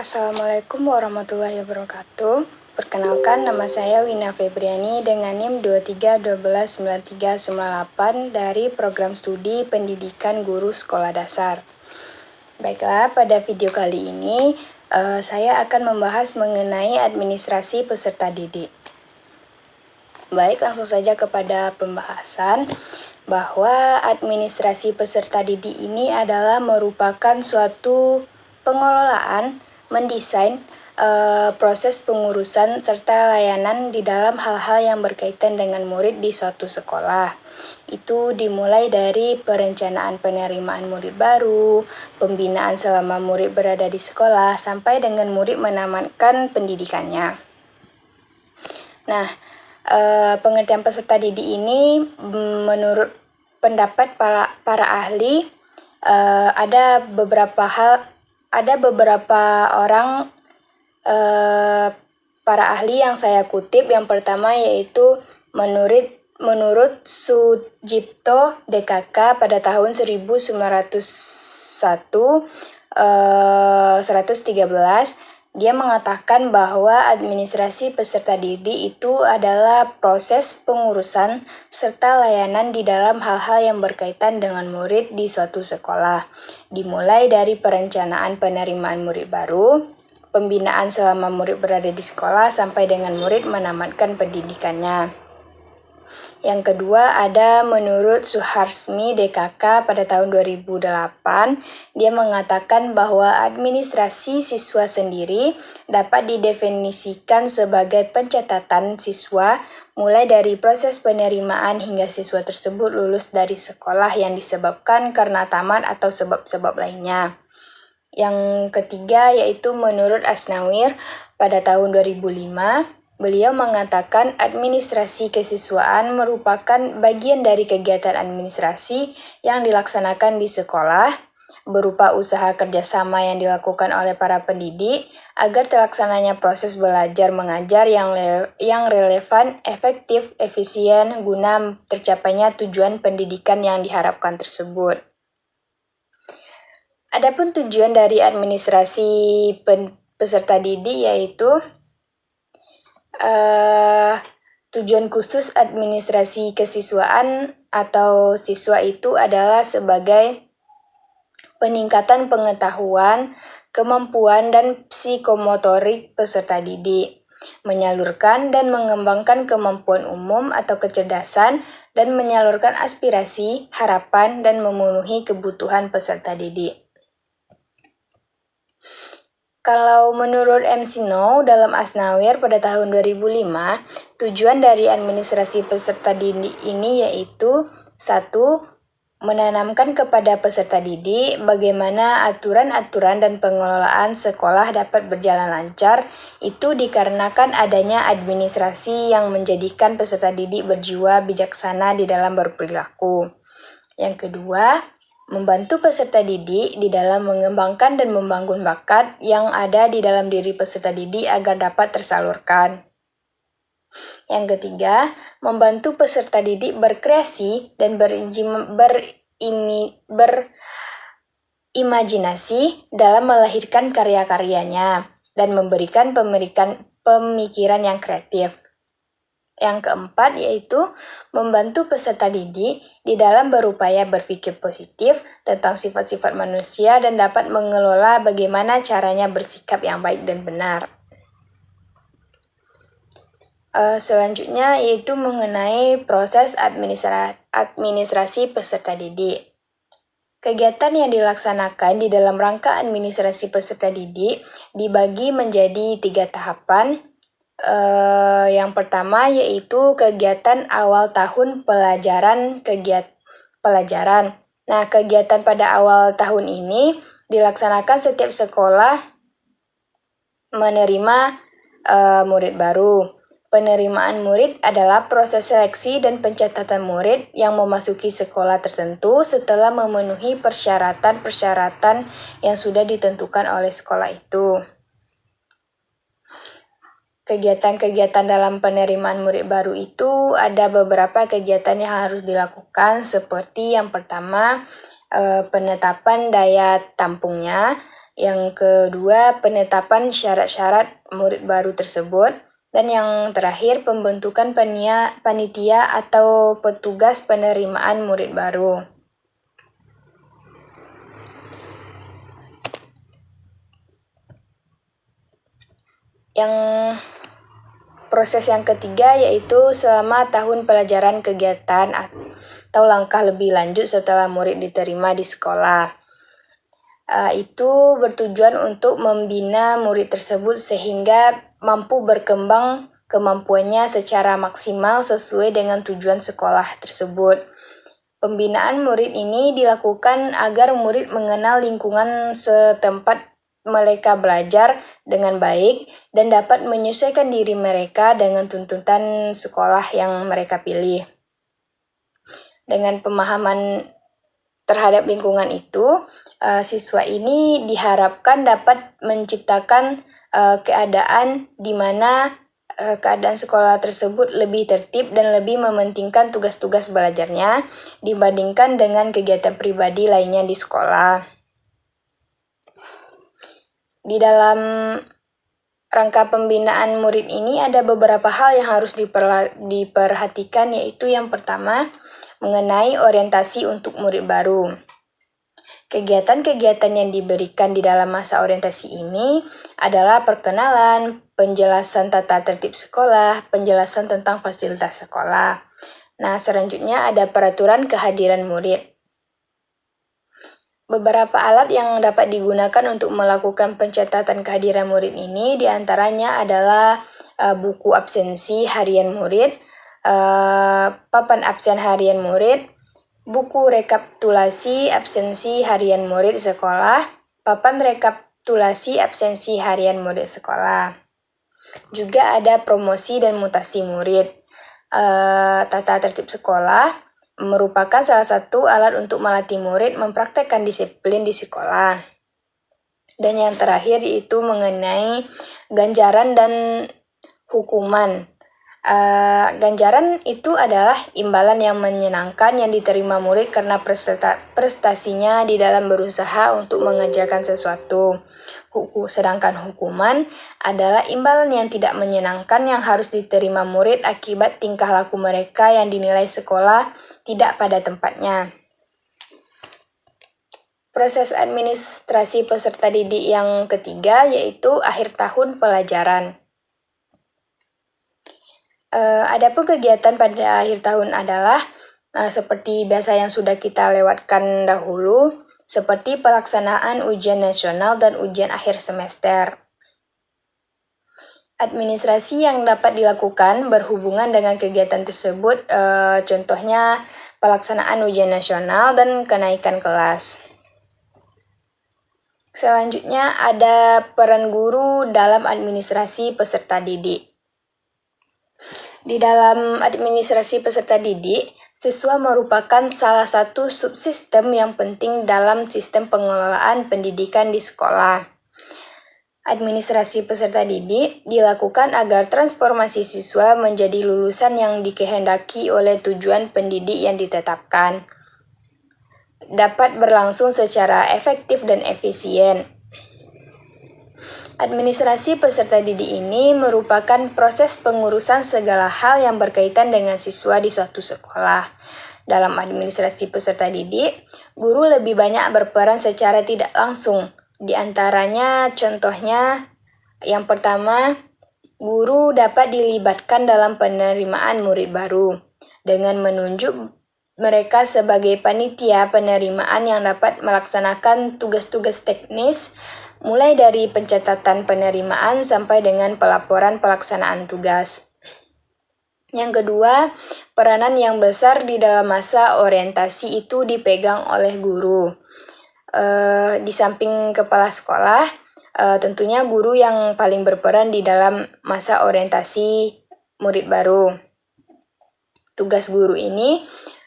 Assalamualaikum warahmatullahi wabarakatuh. Perkenalkan, nama saya Wina Febriani dengan NIM 23129398 dari Program Studi Pendidikan Guru Sekolah Dasar. Baiklah, pada video kali ini saya akan membahas mengenai administrasi peserta didik. Baik, langsung saja kepada pembahasan. Bahwa administrasi peserta didik ini adalah merupakan suatu pengelolaan, mendesain proses pengurusan serta layanan di dalam hal-hal yang berkaitan dengan murid di suatu sekolah. Itu dimulai dari perencanaan penerimaan murid baru, pembinaan selama murid berada di sekolah, sampai dengan murid menamatkan pendidikannya. Nah, pengertian peserta didik ini menurut pendapat para ahli ada beberapa orang para ahli yang saya kutip. Yang pertama yaitu menurut Sujipto DKK pada tahun 1901-113, dia mengatakan bahwa administrasi peserta didik itu adalah proses pengurusan serta layanan di dalam hal-hal yang berkaitan dengan murid di suatu sekolah, dimulai dari perencanaan penerimaan murid baru, pembinaan selama murid berada di sekolah, sampai dengan murid menamatkan pendidikannya. Yang kedua ada menurut Suharsmi DKK pada tahun 2008, dia mengatakan bahwa administrasi siswa sendiri dapat didefinisikan sebagai pencatatan siswa mulai dari proses penerimaan hingga siswa tersebut lulus dari sekolah yang disebabkan karena tamat atau sebab-sebab lainnya. Yang ketiga yaitu menurut Asnawir pada tahun 2005, beliau mengatakan administrasi kesiswaan merupakan bagian dari kegiatan administrasi yang dilaksanakan di sekolah, berupa usaha kerjasama yang dilakukan oleh para pendidik agar terlaksananya proses belajar mengajar yang relevan, efektif, efisien guna tercapainya tujuan pendidikan yang diharapkan tersebut. Adapun tujuan dari administrasi peserta didik yaitu tujuan khusus administrasi kesiswaan atau siswa itu adalah sebagai peningkatan pengetahuan, kemampuan dan psikomotorik peserta didik, menyalurkan dan mengembangkan kemampuan umum atau kecerdasan, dan menyalurkan aspirasi, harapan, dan memenuhi kebutuhan peserta didik. Kalau menurut M. Snow dalam Asnawir pada tahun 2005, tujuan dari administrasi peserta didik ini yaitu 1. Menanamkan kepada peserta didik bagaimana aturan-aturan dan pengelolaan sekolah dapat berjalan lancar, itu dikarenakan adanya administrasi yang menjadikan peserta didik berjiwa bijaksana di dalam berperilaku. Yang kedua, membantu peserta didik di dalam mengembangkan dan membangun bakat yang ada di dalam diri peserta didik agar dapat tersalurkan. Yang ketiga, membantu peserta didik berkreasi dan berimajinasi dalam melahirkan karya-karyanya dan memberikan pemikiran yang kreatif. Yang keempat yaitu membantu peserta didik di dalam berupaya berpikir positif tentang sifat-sifat manusia dan dapat mengelola bagaimana caranya bersikap yang baik dan benar. Selanjutnya yaitu mengenai proses administrasi peserta didik. Kegiatan yang dilaksanakan di dalam rangka administrasi peserta didik dibagi menjadi 3 tahapan. Yang pertama yaitu kegiatan awal tahun pelajaran. Nah, kegiatan pada awal tahun ini dilaksanakan setiap sekolah menerima murid baru. Penerimaan murid adalah proses seleksi dan pencatatan murid yang memasuki sekolah tertentu setelah memenuhi persyaratan-persyaratan yang sudah ditentukan oleh sekolah itu. Kegiatan-kegiatan dalam penerimaan murid baru itu ada beberapa kegiatan yang harus dilakukan, seperti yang pertama penetapan daya tampungnya. Yang kedua, penetapan syarat-syarat murid baru tersebut. Dan yang terakhir, pembentukan panitia atau petugas penerimaan murid baru. Yang proses yang ketiga yaitu selama tahun pelajaran kegiatan atau langkah lebih lanjut setelah murid diterima di sekolah. Itu bertujuan untuk membina murid tersebut sehingga mampu berkembang kemampuannya secara maksimal sesuai dengan tujuan sekolah tersebut. Pembinaan murid ini dilakukan agar murid mengenal lingkungan setempat mereka belajar dengan baik dan dapat menyesuaikan diri mereka dengan tuntutan sekolah yang mereka pilih. Dengan pemahaman terhadap lingkungan itu, siswa ini diharapkan dapat menciptakan keadaan di mana keadaan sekolah tersebut lebih tertib dan lebih mementingkan tugas-tugas belajarnya dibandingkan dengan kegiatan pribadi lainnya di sekolah. Di dalam rangka pembinaan murid ini ada beberapa hal yang harus diperhatikan, yaitu yang pertama, mengenai orientasi untuk murid baru. Kegiatan-kegiatan yang diberikan di dalam masa orientasi ini adalah perkenalan, penjelasan tata tertib sekolah, penjelasan tentang fasilitas sekolah. Nah, selanjutnya ada peraturan kehadiran murid. Beberapa alat yang dapat digunakan untuk melakukan pencatatan kehadiran murid ini diantaranya adalah buku absensi harian murid, papan absen harian murid, buku rekapitulasi absensi harian murid sekolah, papan rekapitulasi absensi harian murid sekolah. Juga ada promosi dan mutasi murid. Tata tertib sekolah merupakan salah satu alat untuk melatih murid mempraktekkan disiplin di sekolah. Dan yang terakhir yaitu mengenai ganjaran dan hukuman. Ganjaran itu adalah imbalan yang menyenangkan yang diterima murid karena prestasinya di dalam berusaha untuk mengerjakan sesuatu. Sedangkan hukuman adalah imbalan yang tidak menyenangkan yang harus diterima murid akibat tingkah laku mereka yang dinilai sekolah tidak pada tempatnya. Proses administrasi peserta didik yang ketiga yaitu akhir tahun pelajaran. Adapun kegiatan pada akhir tahun adalah seperti biasa yang sudah kita lewatkan dahulu, seperti pelaksanaan ujian nasional dan ujian akhir semester. Administrasi yang dapat dilakukan berhubungan dengan kegiatan tersebut, contohnya pelaksanaan ujian nasional dan kenaikan kelas. Selanjutnya ada peran guru dalam administrasi peserta didik. Di dalam administrasi peserta didik, siswa merupakan salah satu subsistem yang penting dalam sistem pengelolaan pendidikan di sekolah. Administrasi peserta didik dilakukan agar transformasi siswa menjadi lulusan yang dikehendaki oleh tujuan pendidik yang ditetapkan, dapat berlangsung secara efektif dan efisien. Administrasi peserta didik ini merupakan proses pengurusan segala hal yang berkaitan dengan siswa di suatu sekolah. Dalam administrasi peserta didik, guru lebih banyak berperan secara tidak langsung. Di antaranya contohnya, yang pertama, guru dapat dilibatkan dalam penerimaan murid baru dengan menunjuk mereka sebagai panitia penerimaan yang dapat melaksanakan tugas-tugas teknis mulai dari pencatatan penerimaan sampai dengan pelaporan pelaksanaan tugas. Yang kedua, peranan yang besar di dalam masa orientasi itu dipegang oleh guru. Di samping kepala sekolah, tentunya guru yang paling berperan di dalam masa orientasi murid baru. Tugas guru ini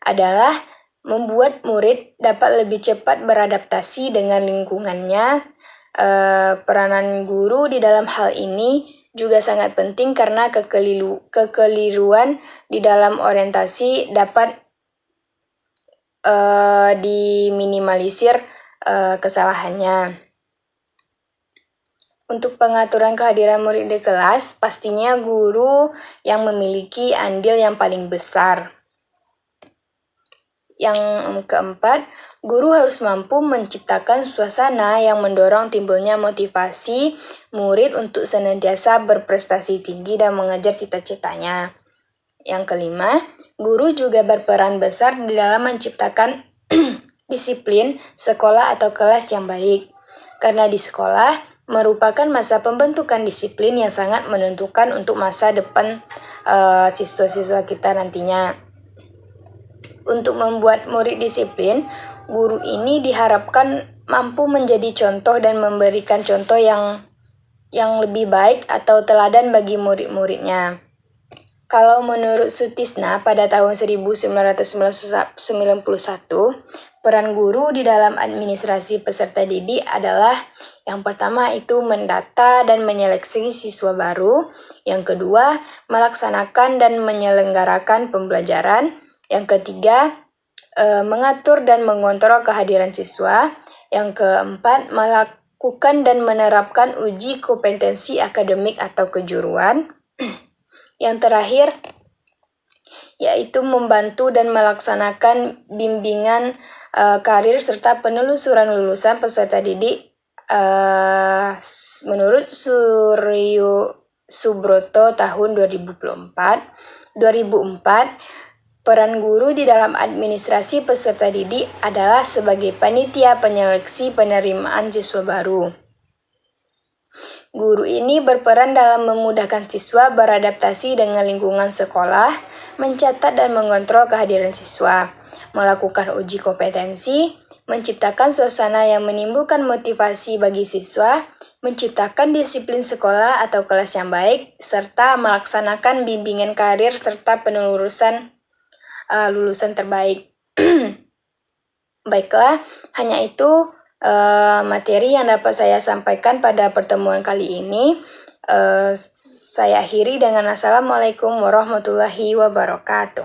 adalah membuat murid dapat lebih cepat beradaptasi dengan lingkungannya. Peranan guru di dalam hal ini juga sangat penting karena kekeliruan di dalam orientasi dapat diminimalisir kesalahannya. Untuk pengaturan kehadiran murid di kelas, pastinya guru yang memiliki andil yang paling besar. Yang keempat, guru harus mampu menciptakan suasana yang mendorong timbulnya motivasi murid untuk senantiasa berprestasi tinggi dan mengejar cita-citanya. Yang kelima, guru juga berperan besar di dalam menciptakan disiplin sekolah atau kelas yang baik. Karena di sekolah merupakan masa pembentukan disiplin yang sangat menentukan untuk masa depan siswa-siswa kita nantinya. Untuk membuat murid disiplin, guru ini diharapkan mampu menjadi contoh dan memberikan contoh yang lebih baik atau teladan bagi murid-muridnya. Kalau menurut Sutisna pada tahun 1991, peran guru di dalam administrasi peserta didik adalah yang pertama itu mendata dan menyeleksi siswa baru, yang kedua melaksanakan dan menyelenggarakan pembelajaran, yang ketiga mengatur dan mengontrol kehadiran siswa, yang keempat melakukan dan menerapkan uji kompetensi akademik atau kejuruan, yang terakhir yaitu membantu dan melaksanakan bimbingan karir serta penelusuran lulusan peserta didik menurut Suryo Subroto tahun 2004, peran guru di dalam administrasi peserta didik adalah sebagai panitia penyeleksi penerimaan siswa baru. Guru ini berperan dalam memudahkan siswa beradaptasi dengan lingkungan sekolah, mencatat dan mengontrol kehadiran siswa, melakukan uji kompetensi, menciptakan suasana yang menimbulkan motivasi bagi siswa, menciptakan disiplin sekolah atau kelas yang baik, serta melaksanakan bimbingan karir serta penelusuran lulusan terbaik. Baiklah, hanya itu materi yang dapat saya sampaikan pada pertemuan kali ini. Saya akhiri dengan Assalamualaikum warahmatullahi wabarakatuh.